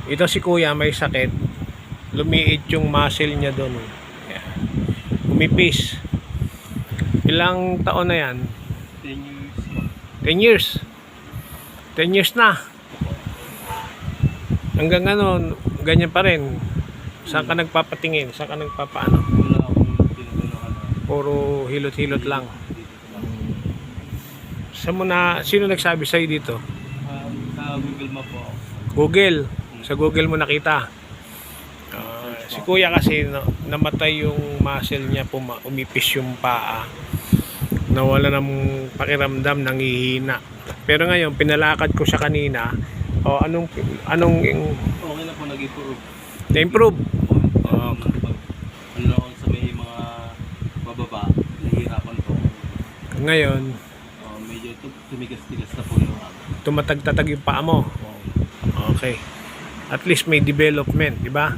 Ito si kuya may sakit. Lumiit yung muscle niya doon. Ayan. Umipis. Ilang taon na yan? 10 years po. 10 years. 10 years na. Hanggang ano, ganyan pa rin. Saan ka nagpapatingin? Saan ka nagpapaano? Wala akong tinutulungan na Puro hilot-hilot lang. dito sa lang. Sino nagsabi sa'yo dito? Sa Google Map po ako. Google. Sa Google mo nakita. Si kuya kasi namatay yung muscle niya, umipis yung paa. Nawala ng pakiramdam, nangihina. Pero ngayon, pinalakad ko siya kanina. O anong Okay na po, nag-improve. na-improve? Ano ako sa may mga bababa, nahihirapan po. Ngayon, Medyo tumigas-tigas na po yung tumatag-tatag yung paa mo. Okay. At least may development, di ba?